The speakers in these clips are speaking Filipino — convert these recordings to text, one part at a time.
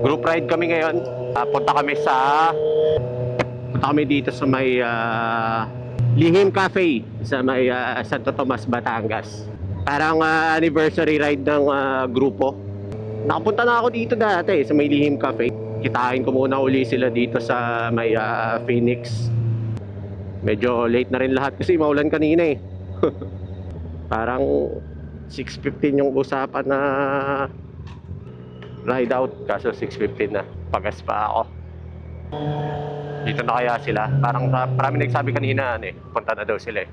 Group ride kami ngayon. Punta kami dito sa may Lihim Cafe sa may Santo Tomas, Batangas. Parang anniversary ride ng grupo. Nakapunta na ako dito dati sa may Lihim Cafe. Kitain ko muna uli sila dito sa may Phoenix. Medyo late na rin lahat kasi maulan kanina eh. Parang 6:15 yung usapan na ride out, kaso 6:15 na. Pagas pa ako. Dito na kaya sila? Parang marami nagsabi kanina punta na daw sila eh.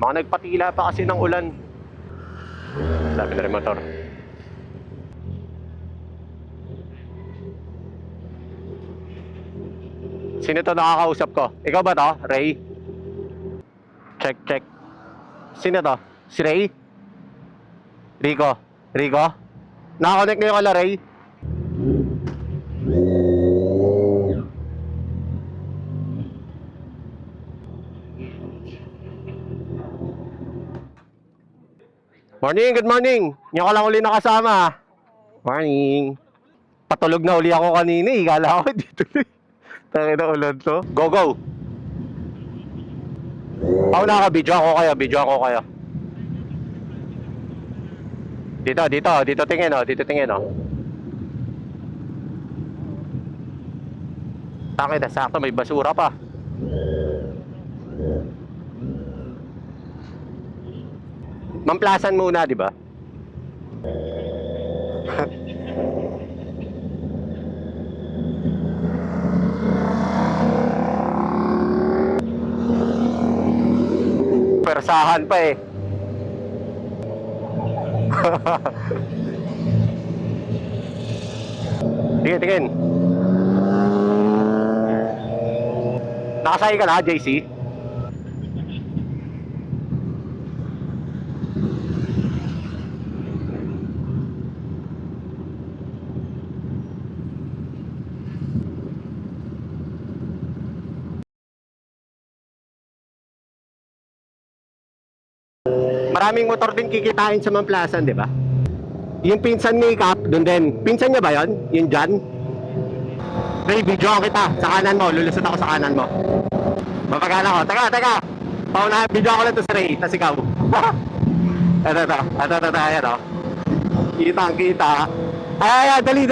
Mga nagpatila pa kasi ng ulan. Sabi na rin motor. Sino to nakakausap ko? Ikaw ba to? Ray? Check. Sino to? Si Ray? Rico? Nakakonect ngayon kala Ray? Morning, good morning. Ngayon ko lang uli nakasama. Morning. Patulog na uli ako kanina eh. Kala ko dito na. Tangin na ulan to. Go. Pauna ka, video ako kayo. Dito tingin oh. Tangin na, sakto may basura pa. Mamplasan muna, di ba? Persahan pa eh. Tingin. Nakasay ka na, JC? Maraming motor din kikitain sa Mamplasan, di ba? Yung pinsan ni Cap, doon din. Pinsan niya ba yon? Yung Jan? Ray, video kita. Sa kanan mo. Lulusot ako sa kanan mo. Mapagana ko. Teka. Pauna, video ako lang to sa Ray. Tas ikaw. Ito. Ayan o. Kita. Ay, dali.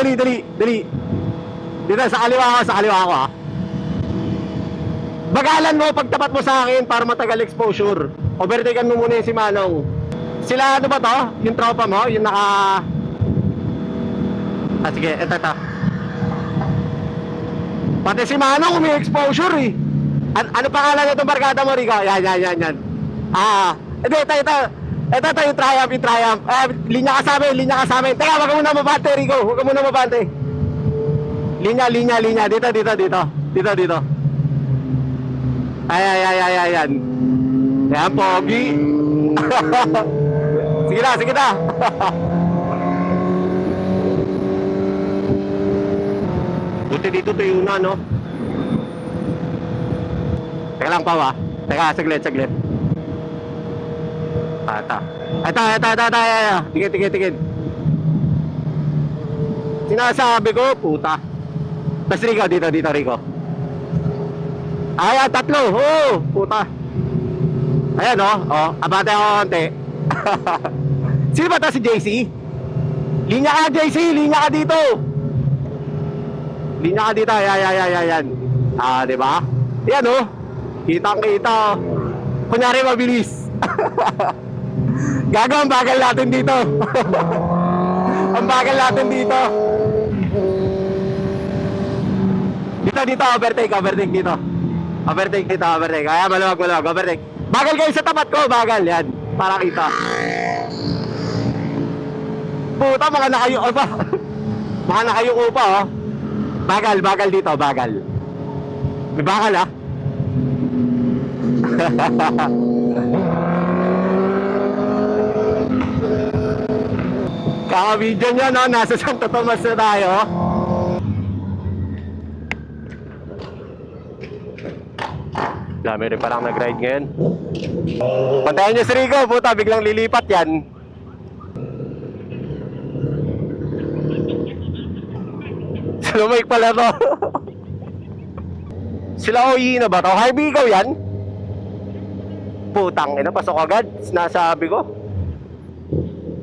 Dito, sa kaliwa ako ha. Bagalan mo pagtapat mo sa akin para matagal exposure. Overtakean mo muna yung si Manong. Sila ano ba to? Yung tropa mo? Yung naka... sige, ito. Pati si Manong may exposure eh. Ano pangalan na itong barkada mo, Rico? Yan. Ito yung Triumph. Linya ka sa amin. Teka, wag ka muna mabante, Rico. Wag ka muna mabante. Linya. Dito. Ayan. Yan, pogi. Sige na. Buti dito tuyo na, no? Teka lang, Pao, Teka, saglit. Ito. Tingin. Sinasabi ko, puta. Tapos Rico, dito, Rico. Ayan, 3. Puta. Ayan, abante ako konti. Sino ba ito si JC? Linya ka, JC. Linya ka dito. Ayan. Diba? Ayan, Kitang-kita, Kunyari mabilis. Gago, ang bagal natin dito. Dito, overtake dito. Kaya maluwag, overtake. Bagal kayo sa tapat ko, bagal. Yan, para kita. Puta, mga nakayuko pa. Bagal dito. May bagal Kaka-video nyo, nasa Santo Tomas na tayo. Dami rin parang nag-ride ngayon. Pantayan nyo si Rico, puta, biglang lilipat yan. Lumake pala to. Sila Oyi na ba to? Harvey, ikaw yan? Putang ina, pasok agad. Sinasabi ko.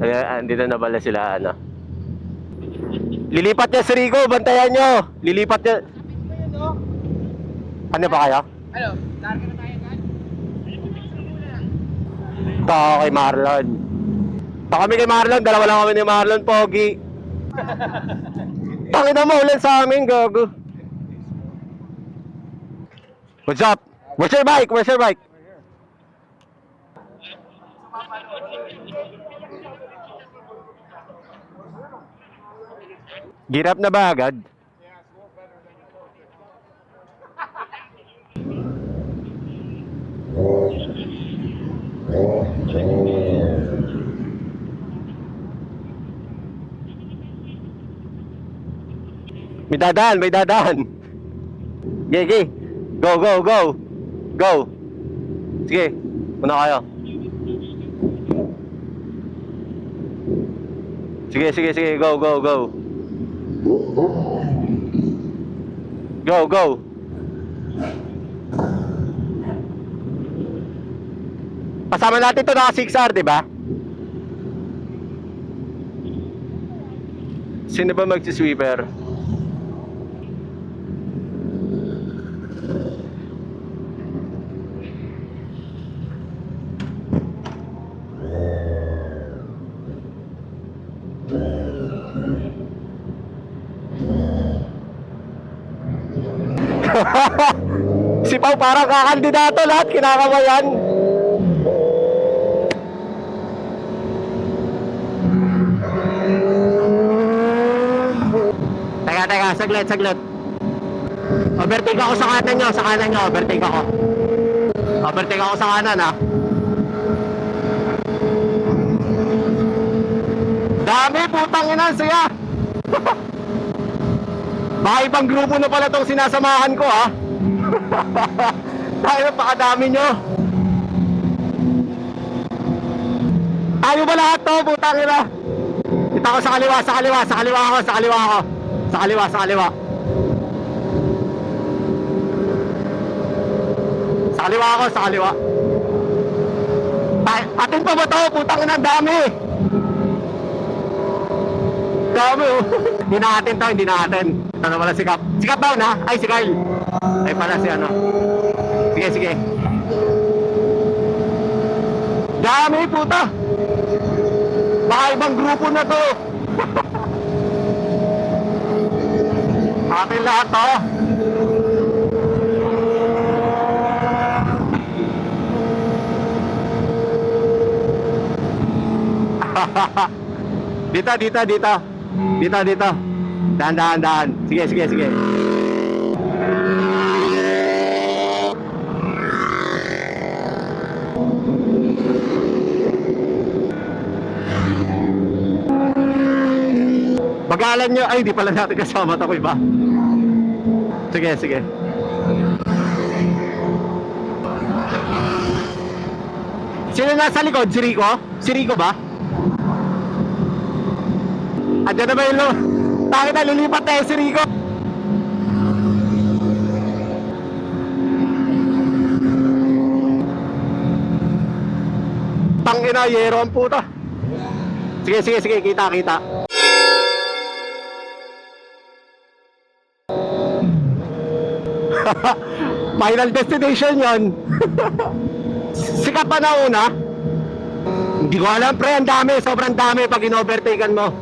Andito na pala sila, ano. Lilipat niya si Rico, bantayan nyo. Lilipat niya. Ano ba kaya? Ano? Larga na tayo kan? Ito ako kay Marlon. Ito kami kay Marlon, dalawa lang kami ni Marlon, Pogi. Tangin na mo, ulan sa amin, gago. What's up? Where's your bike? Where's your bike? Girap na ba agad? May dadaan, may dadaan. Sige, go, go, go. Go. Sige, una kayo. Sige, sige, sige, go, go, go. Go, go. Kasama natin to naka 6R, di ba? Sino ba magsisweeper? Si Pao parang kakandidato, lahat kinakamayan. Teka, saglit, saglit. Overtake ako sa kanan nyo, overtake ako. Overtake ako sa kanan, ha. Dami, putang ina, siya. Baka ibang grupo na pala itong sinasamahan ko, ha. Tayo, pakadami nyo. Tayo ba lahat to, putang ina? Kita ko sa kaliwa, sa kaliwa, sa kaliwa ako, sa kaliwa ako. Sa kaliwa, sa kaliwa. Sa kaliwa ako, sa kaliwa. Atin pa ba to? Putang ina, dami. Dami, oh. Hindi natin to, hindi natin. Ano pala si Cap? Si Cap daw na? Ay, si Kyle. Ay pala si ano. Sige, sige. Dami, puta. Baka ibang grupo na to. Atin lahat to. Dito, dito, dito. Dito, dito. Dahan, dahan, dahan. Sige, sige, sige. Pag-aalan nyo, ay, di pala natin kasama ito ko iba. Sige, sige. Sino nasa likod? Si Rico? Si Rico ba? Andiyan na ba yung Bakit na lilipat tayo si Rico? Tangina, yero ang puta. Sige, sige, sige, kita, kita. Final destination yon. Sikat pa na una. Hindi ko alam, pre, ang dami, sobrang dami pag in-overtaken mo.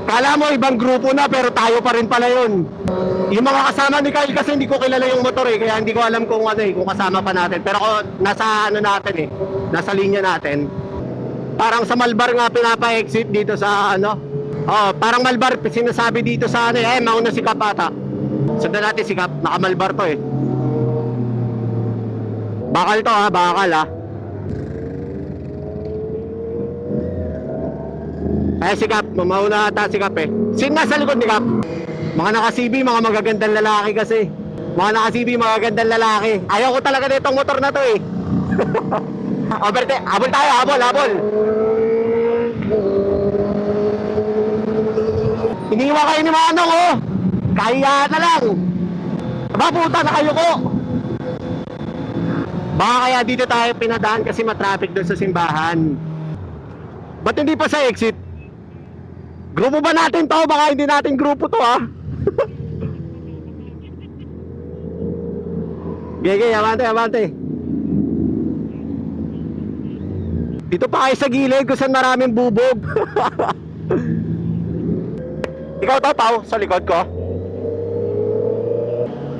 Kala mo ibang grupo na pero tayo pa rin pala yun. Yung mga kasama ni Kyle kasi hindi ko kilala yung motor eh, kaya hindi ko alam kung ano eh, kung kasama pa natin. Pero nasa ano natin eh, nasa linya natin. Parang sa Malbar nga pinapa-exit dito sa ano. Oh, parang Malbar sinasabi dito sa ano eh, mauna si Cap ata. Sundan natin si Cap, naka-Malbar to eh. Bakal to ha, bakal ha. Ay si Cap, mamauna ata si Cap eh. Sino nasa likod ni Cap? Mga naka-CB, mga magagandang lalaki kasi. Mga naka-CB, magagandang lalaki. Ayaw ko talaga nitong motor na to eh. Overtake, habol tayo, habol, habol. Iniwa kayo ni Manong oh. Kaya na lang. Maputa na kayo ko. Baka kaya dito tayo pinadaan kasi matraffic doon sa simbahan. Ba't hindi pa sa exit? Grupo ba natin to? Baka hindi natin grupo to ha. Gege, abante, abante. Dito pa kayo sa gilid kung saan maraming bubog. Ikaw to, Pao, sa likod ko.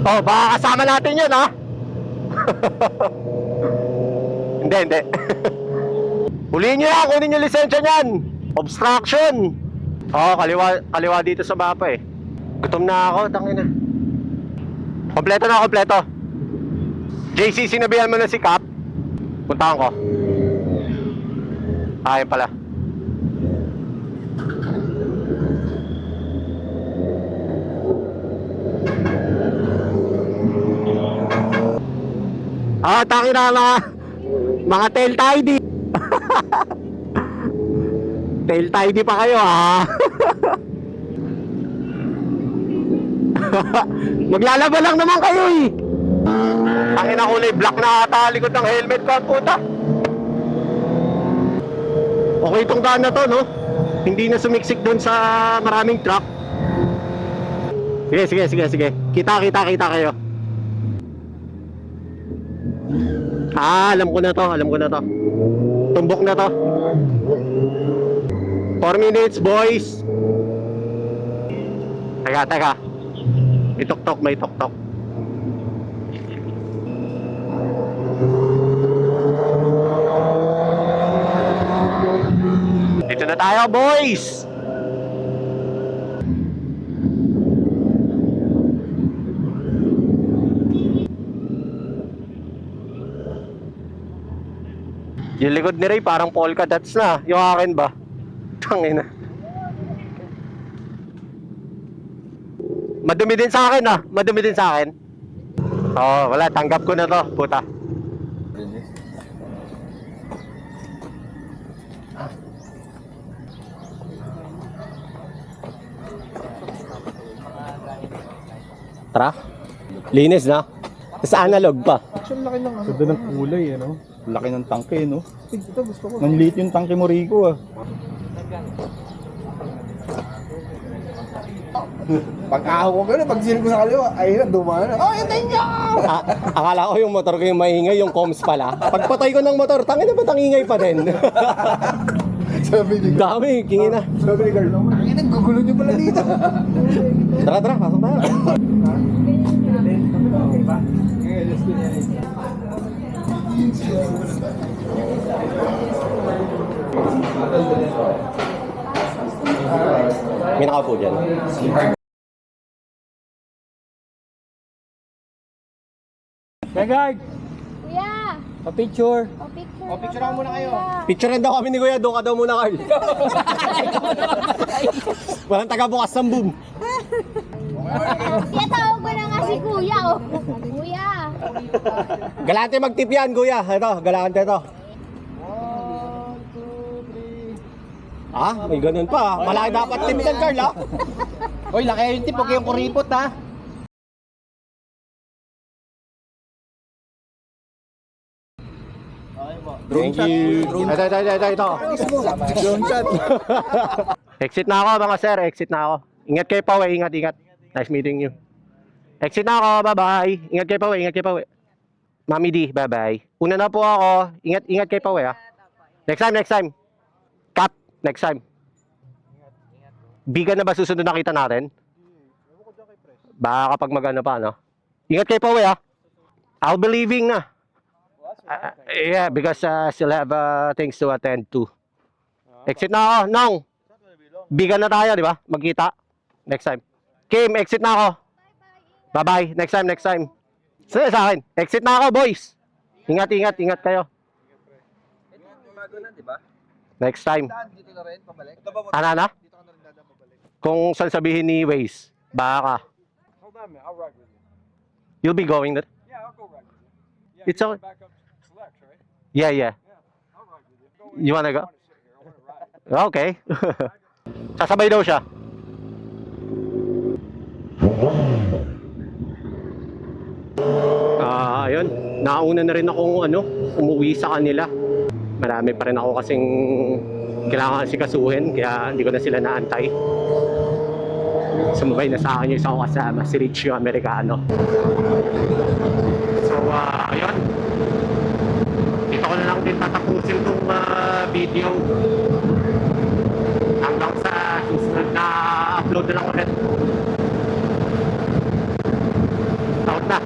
Oh, baka kasama natin yun, ha? Hindi, hindi. Huliin nyo yan, kunin nyo lisensya nyan. Obstruction. Oo, kaliwa dito sa mapa eh. Gutom na ako, tangina. Kompleto na, kompleto. JC, sinabihan mo na si Cap. Puntahan ko. Ayun pala. Tangin na mga tail tidy. Tail tidy pa kayo ha. Maglalaba lang naman kayo eh. Tangin na kulay black na ata likod ng helmet ko, puta. Okay itong daan na to, no? Hindi na sumiksik doon sa maraming truck. Sige. Kita kayo. Alam ko na to. Tumbok na to. 4 minutes, boys. Teka. May tok-tok. Dito na tayo, boys. Yung likod ni Ray parang polka dots na. Yung akin ba? Tangina. Madumi din sa akin ah. Oo, wala. Tanggap ko na to. Puta. Tara. Linis na. Sa analog pa. Actually, laki ng ano. Ganda ng kulay, ano? Laki ng tangke, no? Ito, gusto ko. Nanliit yung tangke mo, Rico, ah. Pag-ahaw ko gano'n, pag zero ko sa kaliwa, ayun na, dumaan na. Oh, yun nyo! Akala ko yung motor ko yung maingay, yung comms pala. Pagpatay ko ng motor, tangin na ba tangingay pa din? Sabi ni Carl. Dami, kingin na. Sabi ni Carl, ay, naggugulo nyo pala dito. Tara, pasok tayo. May nakaupo dyan. Megard! Kuya! Pa-picture! O, picture ako muna kayo. Picturean daw kami ni Kuya, doon ka daw muna, Carl. Walang taga-bukas ng boom. Kaya tawag ko na nga si Kuya, oh. Kuya! Galante magtip yan, Kuya. Ito, galante ito. 1, 2, 3. Ah, may ganun pa. Malaki dapat tip yan, Carl, ah. Hoy, laki yung tip. Huwag kayong kuripot, ha? Thank you. Ito. Drone shot. Exit na ako, mga sir. Exit na ako. Ingat kayo pa, we. Ingat. Nice meeting you. Exit na ako. Bye-bye. Ingat kayo pa, we. Mami D, bye-bye. Una na po ako. Ingat kayo pa, we, ha. Next time. Cap, next time. Bigan na ba susunod na kita natin? Baka kapag magano pa, no? Ingat kayo pa, we, ha. I'll be leaving na. Yeah, because still have things to attend to. Exit na ako. Nong, bigan na tayo, di ba? Magkita. Next time. Kim, exit na ako. Bye-bye. Next time. Sige sa akin. Exit na ako, boys. Ingat kayo. Next time. Dito na rin, pabalik. Ana? Dito ka na rin dadaan, pabalik. Kung saan sabihin ni Waze, baka. Hold on, man. I'll ride with you. You'll be going there? Yeah, I'll go ride with you. Yeah, It's you're okay. back up to Select, right? Yeah. Yeah, I'll ride with you. Go in. You wanna go? I want to sit here. I want to ride. Okay. Sasabay daw siya. Ayun, nauna na rin akong umuwi sa kanila. Marami pa rin ako kasing kailangan sikasuhin, kaya hindi ko na sila naantay. Sumabay na sa akin yung isa ko kasama, si Rich yung Amerikano. So, ayun. Dito ko na lang din tatapusin itong video. Hanggang sa susunod na upload na lang ulit. Out na.